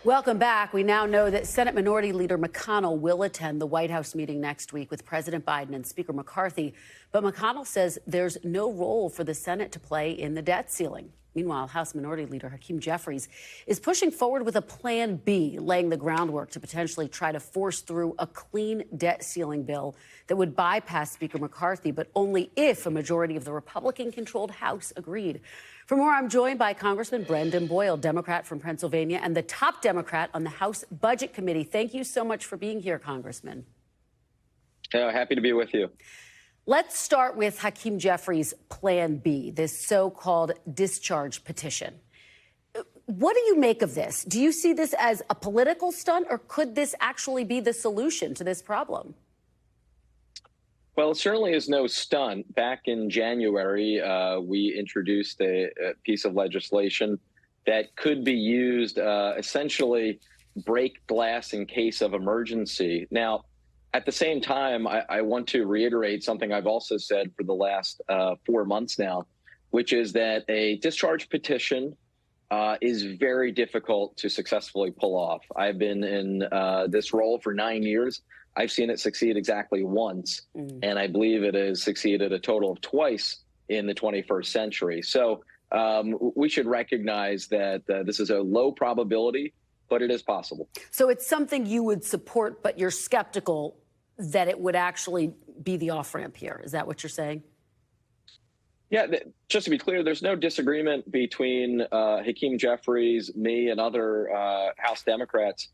Welcome back. We now know that Senate Minority Leader McConnell will attend the White House meeting next week with President Biden and Speaker McCarthy. But McConnell says there's no role for the Senate to play in the debt ceiling. Meanwhile, House Minority Leader Hakeem Jeffries is pushing forward with a Plan B, laying the groundwork to potentially try to force through a clean debt ceiling bill that would bypass Speaker McCarthy, but only if a majority of the Republican-controlled House agreed. For more, I'm joined by Congressman Brendan Boyle, Democrat from Pennsylvania and the top Democrat on the House Budget Committee. Thank you so much for being here, Congressman. Happy to be with you. Let's start with Hakeem Jeffries' Plan B, this so-called discharge petition. What do you make of this? Do you see this as a political stunt, or could this actually be the solution to this problem? Well, it certainly is no stunt. Back in January, we introduced a piece of legislation that could be used essentially break glass in case of emergency. Now, at the same time, I want to reiterate something I've also said for the last 4 months now, which is that a discharge petition is very difficult to successfully pull off. I've been in this role for 9 years. I've seen it succeed exactly once, and I believe it has succeeded a total of twice in the 21st century. So we should recognize that this is a low probability, but it is possible. So it's something you would support, but you're skeptical that it would actually be the off-ramp here. Is that what you're saying? Yeah, just to be clear, there's no disagreement between Hakeem Jeffries, me, and other House Democrats.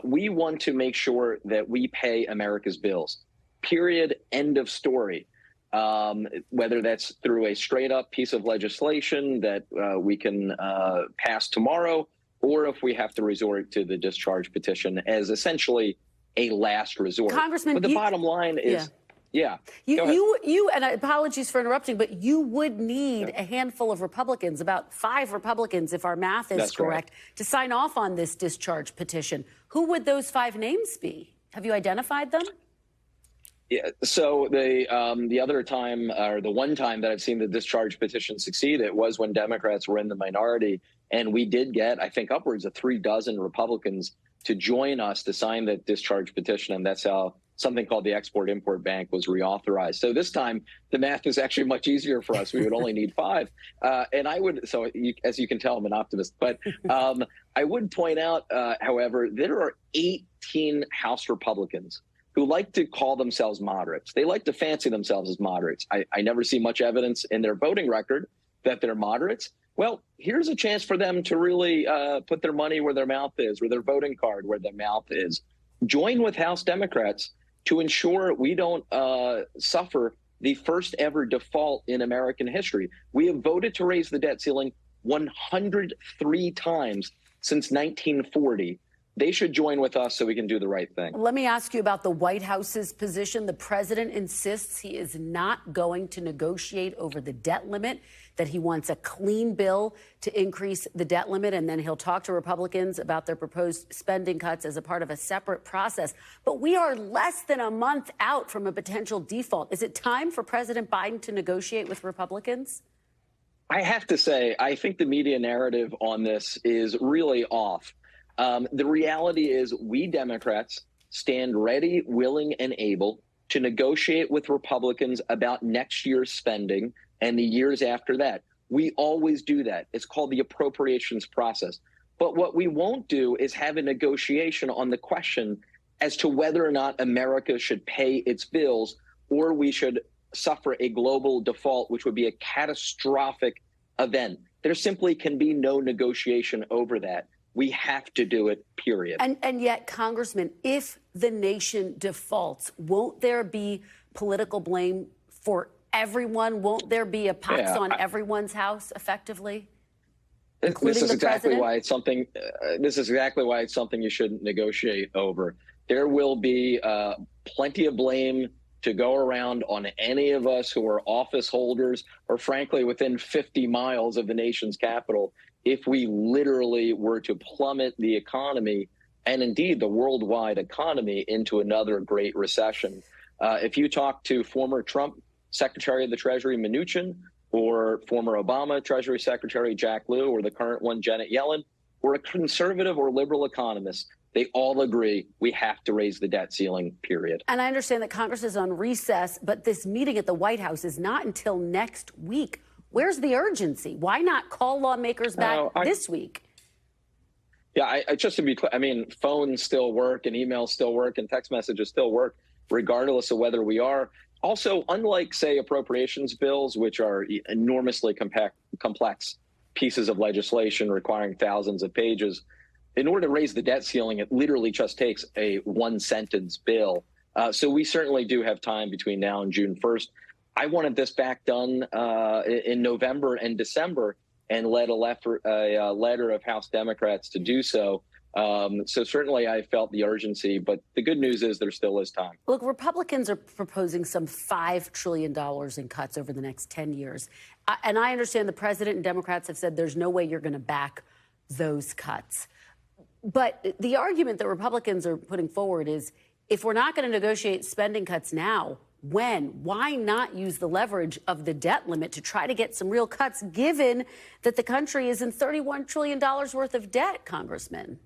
We want to make sure that we pay America's bills. Period. End of story. Whether that's through a straight up piece of legislation that we can pass tomorrow, or if we have to resort to the discharge petition as essentially a last resort. Congressman, but the bottom line is, you and apologies for interrupting, but you would need a handful of Republicans, about 5 Republicans, if our math is correct, to sign off on this discharge petition. Who would those 5 names be? Have you identified them? Yeah. So the other time, or the one time that I've seen the discharge petition succeed, it was when Democrats were in the minority, and we did get, I think, upwards of 3 dozen Republicans to join us to sign that discharge petition, and that's how something called the Export-Import Bank was reauthorized. So this time, the math is actually much easier for us. We would only need 5. And I would, as you can tell, I'm an optimist. But I would point out, however, there are 18 House Republicans who like to call themselves moderates. They like to fancy themselves as moderates. I never see much evidence in their voting record that they're moderates. Well, here's a chance for them to really put their money where their mouth is, or their voting card where their mouth is. Join with House Democrats to ensure we don't suffer the first ever default in American history. We have voted to raise the debt ceiling 103 times since 1940. They should join with us so we can do the right thing. Let me ask you about the White House's position. The president insists he is not going to negotiate over the debt limit, that he wants a clean bill to increase the debt limit, and then he'll talk to Republicans about their proposed spending cuts as a part of a separate process. But we are less than a month out from a potential default. Is it time for President Biden to negotiate with Republicans? I have to say, I think the media narrative on this is really off. The reality is we Democrats stand ready, willing, and able to negotiate with Republicans about next year's spending and the years after that. We always do that. It's called the appropriations process. But what we won't do is have a negotiation on the question as to whether or not America should pay its bills, or we should suffer a global default, which would be a catastrophic event. There simply can be no negotiation over that. We have to do it, period. And yet, Congressman, if the nation defaults, won't there be political blame for everyone? Won't there be a pox on everyone's house, effectively? This is exactly why it's something. This is exactly why it's something you shouldn't negotiate over. There will be plenty of blame to go around on any of us who are office holders, or frankly, within 50 miles of the nation's capital, if we literally were to plummet the economy, and indeed the worldwide economy, into another great recession. If you talk to former Trump Secretary of the Treasury Mnuchin, or former Obama Treasury Secretary Jack Lew, or the current one Janet Yellen, or a conservative or liberal economist, they all agree we have to raise the debt ceiling, period. And I understand that Congress is on recess, but this meeting at the White House is not until next week. Where's the urgency? Why not call lawmakers back this week? Yeah, just to be clear, I mean, phones still work and emails still work and text messages still work, regardless of whether we are. Also, unlike, say, appropriations bills, which are enormously complex pieces of legislation requiring thousands of pages, in order to raise the debt ceiling, it literally just takes a one-sentence bill. So we certainly do have time between now and June 1st. I wanted this back done in November and December, and led a letter of House Democrats to do so. So certainly I felt the urgency, but the good news is there still is time. Look, Republicans are proposing some $5 trillion in cuts over the next 10 years. And I understand the president and Democrats have said there's no way you're going to back those cuts. But the argument that Republicans are putting forward is, if we're not going to negotiate spending cuts now, when? Why not use the leverage of the debt limit to try to get some real cuts, given that the country is in $31 trillion worth of debt, Congressman?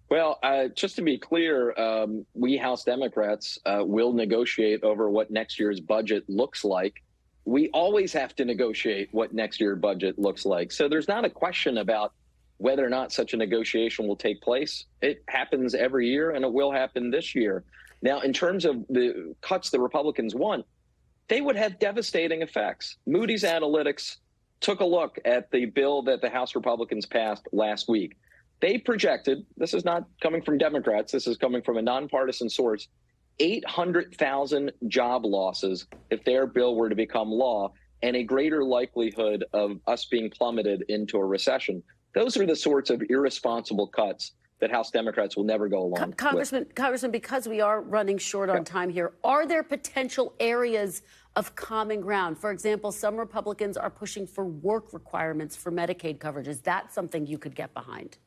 Well, just to be clear, we House Democrats will negotiate over what next year's budget looks like. We always have to negotiate what next year's budget looks like. So there's not a question about whether or not such a negotiation will take place. It happens every year, and it will happen this year. Now, in terms of the cuts the Republicans want, they would have devastating effects. Moody's Analytics took a look at the bill that the House Republicans passed last week. They projected, this is not coming from Democrats, this is coming from a nonpartisan source, 800,000 job losses if their bill were to become law, and a greater likelihood of us being plummeted into a recession. Those are the sorts of irresponsible cuts that House Democrats will never go along with. Congressman, because we are running short on time here, are there potential areas of common ground? For example, some Republicans are pushing for work requirements for Medicaid coverage. Is that something you could get behind?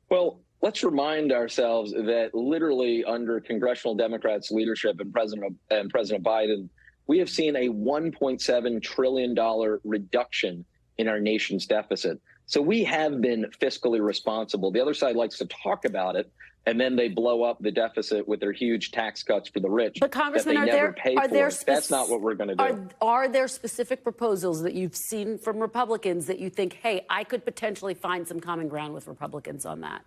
Well, let's remind ourselves that literally under congressional Democrats' leadership and President Biden, we have seen a $1.7 trillion reduction in our nation's deficit. So we have been fiscally responsible. The other side likes to talk about it, and then they blow up the deficit with their huge tax cuts for the rich. But Congressman, that's not what we're going to do. Are there specific proposals that you've seen from Republicans that you think, hey, I could potentially find some common ground with Republicans on that?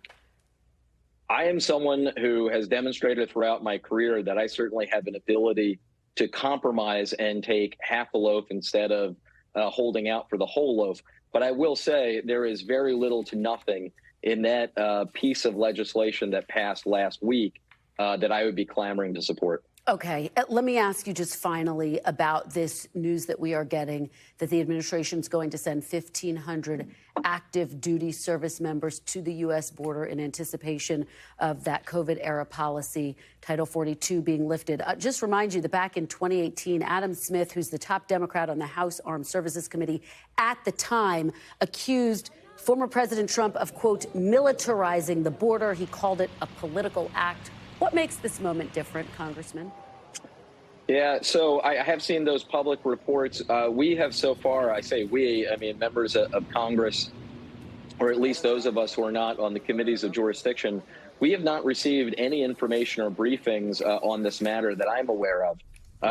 I am someone who has demonstrated throughout my career that I certainly have an ability to compromise and take half a loaf instead of holding out for the whole loaf. But I will say there is very little to nothing in that piece of legislation that passed last week that I would be clamoring to support. Okay. Let me ask you just finally about this news that we are getting, that the administration is going to send 1,500 active duty service members to the U.S. border in anticipation of that COVID-era policy, Title 42, being lifted. Just remind you that back in 2018, Adam Smith, who's the top Democrat on the House Armed Services Committee at the time, accused former President Trump of, quote, militarizing the border. He called it a political act. What makes this moment different, Congressman? Yeah, so I have seen those public reports. We have so far, I mean, members of Congress, or at least those of us who are not on the committees of jurisdiction, we have not received any information or briefings on this matter that I'm aware of.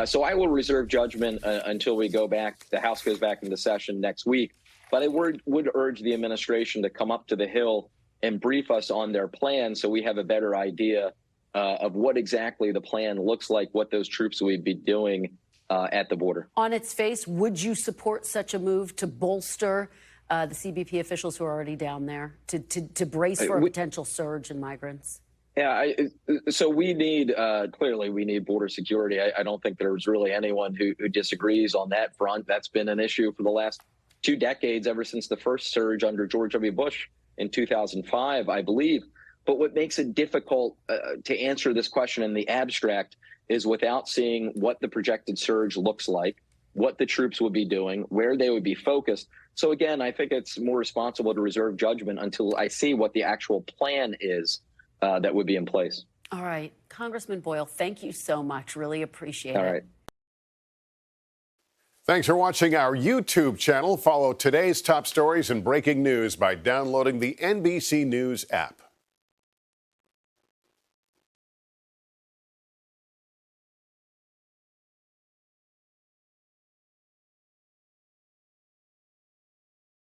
So I will reserve judgment until we go back, the House goes back into session next week. But I would urge the administration to come up to the Hill and brief us on their plan so we have a better idea of what exactly the plan looks like, what those troops would be doing at the border. On its face, would you support such a move to bolster the CBP officials who are already down there, to brace for a potential surge in migrants? Yeah, so we need, clearly we need border security. I don't think there's really anyone who disagrees on that front. That's been an issue for the last 2 decades, ever since the first surge under George W. Bush in 2005, I believe. But what makes it difficult to answer this question in the abstract is without seeing what the projected surge looks like, what the troops would be doing, where they would be focused. So again, I think it's more responsible to reserve judgment until I see what the actual plan is that would be in place. All right. Congressman Boyle, thank you so much. Really appreciate it. All right. Thanks for watching our YouTube channel. Follow today's top stories and breaking news by downloading the NBC News app.